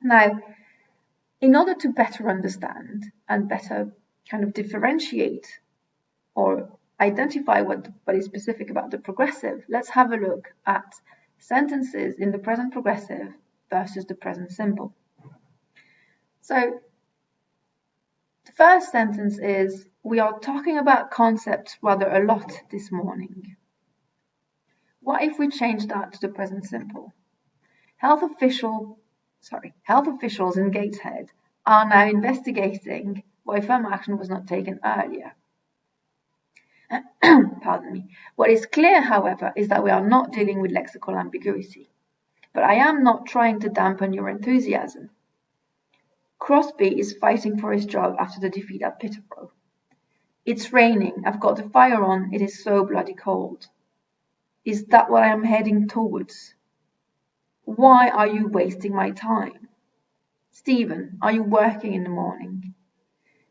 Now, in order to better understand and better kind of differentiate or identify what is specific about the progressive, let's have a look at sentences in the present progressive versus the present simple. So the first sentence is, we are talking about concepts rather a lot this morning. What if we change that to the present simple? Health officials in Gateshead are now investigating why firm action was not taken earlier. Pardon me. What is clear, however, is that we are not dealing with lexical ambiguity. But I am not trying to dampen your enthusiasm. Crosby is fighting for his job after the defeat at Peterborough. It's raining. I've got the fire on. It is so bloody cold. Is that what I am heading towards? Why are you wasting my time? Stephen, are you working in the morning?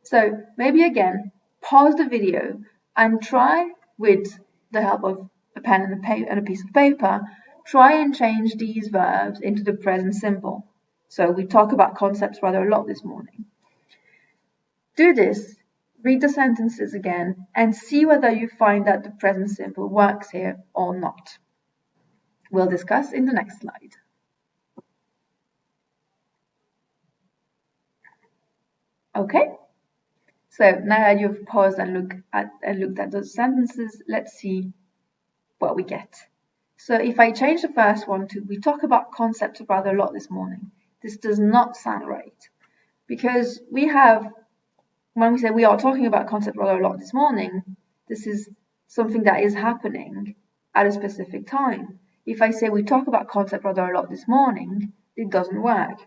So maybe again, pause the video and try, with the help of a pen and a piece of paper, try and change these verbs into the present simple. So we talk about concepts rather a lot this morning. Do this, read the sentences again, and see whether you find that the present simple works here or not. We'll discuss in the next slide. Okay, so now that you've paused and looked at those sentences, let's see what we get. So if I change the first one to, we talk about concepts rather a lot this morning, this does not sound right, because we have, when we say we are talking about concepts rather a lot this morning, this is something that is happening at a specific time. If I say we talk about concepts rather a lot this morning, it doesn't work.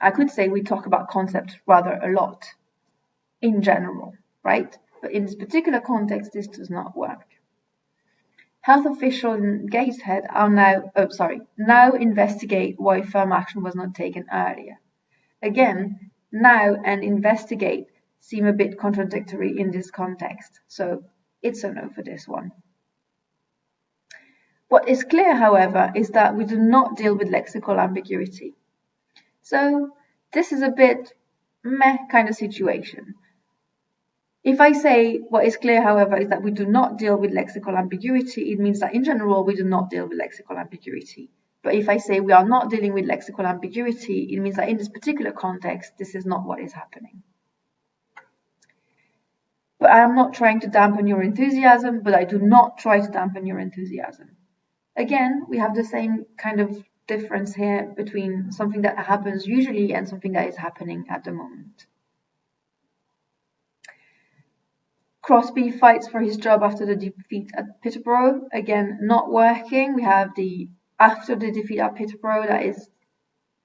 I could say we talk about concepts rather a lot in general, right? But in this particular context, this does not work. Health officials in Gateshead are now investigate why firm action was not taken earlier. Again, now and investigate seem a bit contradictory in this context, so it's a no for this one. What is clear, however, is that we do not deal with lexical ambiguity. So this is a bit meh kind of situation. If I say what is clear, however, is that we do not deal with lexical ambiguity, it means that in general we do not deal with lexical ambiguity. But if I say we are not dealing with lexical ambiguity, it means that in this particular context, this is not what is happening. But I am not trying to dampen your enthusiasm, but I do not try to dampen your enthusiasm. Again, we have the same kind of difference here between something that happens usually and something that is happening at the moment. Crosby fights for his job after the defeat at Peterborough. Again, not working. We have the after the defeat at Peterborough, that is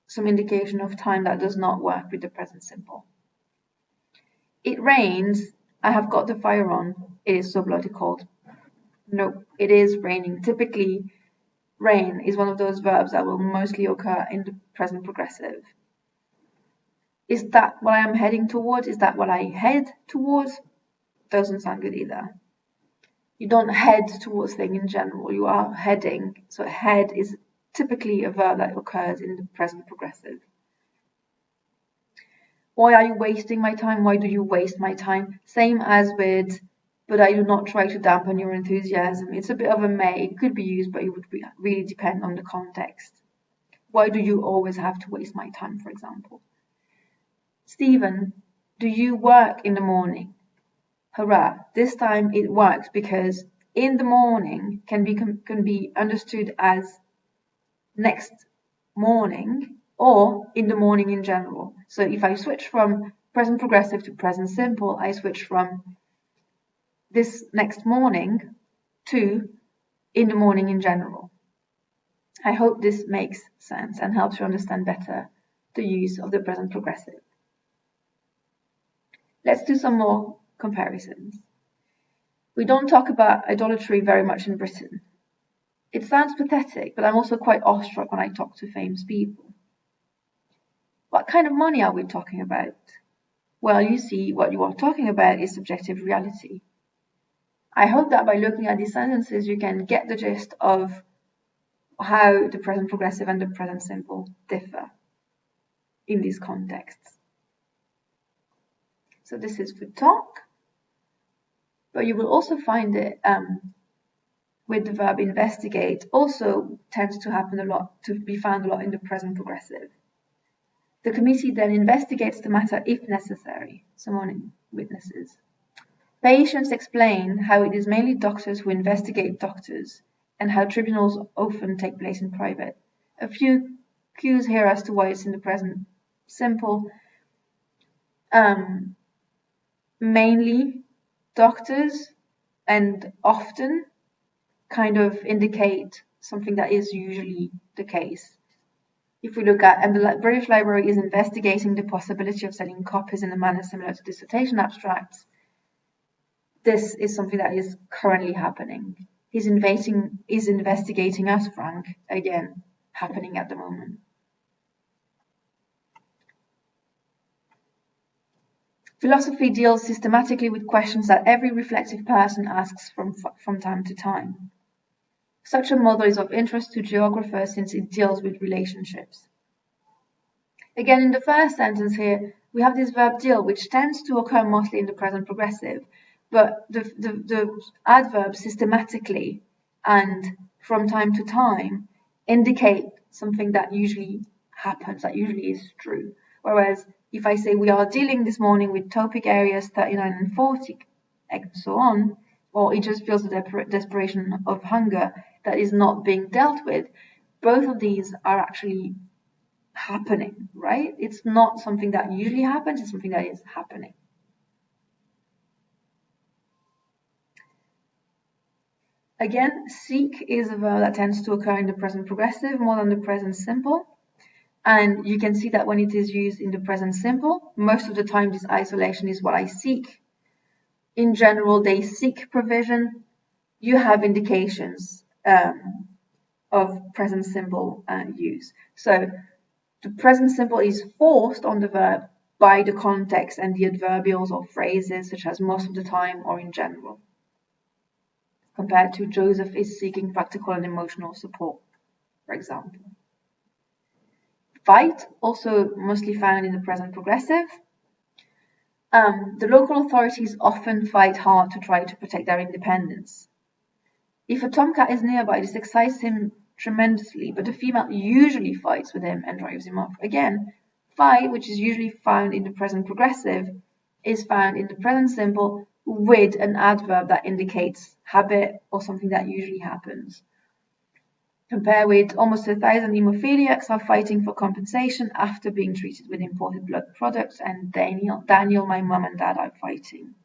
some indication of time that does not work with the present simple. It rains. I have got the fire on. It is so bloody cold. No, it is raining. Typically, rain is one of those verbs that will mostly occur in the present progressive. Is that what I am heading towards? Is that what I head towards? Doesn't sound good either. You don't head towards things in general. You are heading. So head is typically a verb that occurs in the present progressive. Why are you wasting my time? Why do you waste my time? Same as with, but I do not try to dampen your enthusiasm. It's a bit of a may. It could be used, but it would really depend on the context. Why do you always have to waste my time, for example? Stephen, do you work in the morning? Hurrah, this time it works because in the morning can be understood as next morning or in the morning in general. So if I switch from present progressive to present simple, I switch from this next morning to in the morning in general. I hope this makes sense and helps you understand better the use of the present progressive. Let's do some more comparisons. We don't talk about idolatry very much in Britain. It sounds pathetic, but I'm also quite awestruck when I talk to famous people. What kind of money are we talking about? Well, you see, what you are talking about is subjective reality. I hope that by looking at these sentences, you can get the gist of how the present progressive and the present simple differ. in these contexts. So this is for talk, but you will also find it with the verb investigate, also tends to happen a lot, to be found a lot in the present progressive. The committee then investigates the matter if necessary, summoning witnesses. Patients explain how it is mainly doctors who investigate doctors and how tribunals often take place in private. A few cues here as to why it's in the present simple. Mainly doctors and often kind of indicate something that is usually the case. If we look at, and the British Library is investigating the possibility of selling copies in a manner similar to dissertation abstracts, this is something that is currently happening. Is investigating us, Frank, again, happening at the moment. Philosophy deals systematically with questions that every reflective person asks from time to time. Such a model is of interest to geographers since it deals with relationships. Again, in the first sentence here, we have this verb deal, which tends to occur mostly in the present progressive, but the adverb systematically and from time to time indicate something that usually happens, that usually is true. Whereas if I say we are dealing this morning with topic areas 39 and 40 and so on, or it just feels the desperation of hunger that is not being dealt with, both of these are actually happening, right? It's not something that usually happens, it's something that is happening. Again, seek is a verb that tends to occur in the present progressive more than the present simple. And you can see that when it is used in the present simple, most of the time this isolation is what I seek. In general, they seek provision. You have indications of present simple use. So the present simple is forced on the verb by the context and the adverbials or phrases such as most of the time or in general, compared to Joseph is seeking practical and emotional support, for example. Fight, also mostly found in the present progressive. The local authorities often fight hard to try to protect their independence. If a tomcat is nearby, this excites him tremendously, but the female usually fights with him and drives him off. Again, fight, which is usually found in the present progressive, is found in the present simple with an adverb that indicates habit or something that usually happens. Compare with almost 1,000 hemophiliacs are fighting for compensation after being treated with imported blood products, and Daniel, my mum and dad are fighting.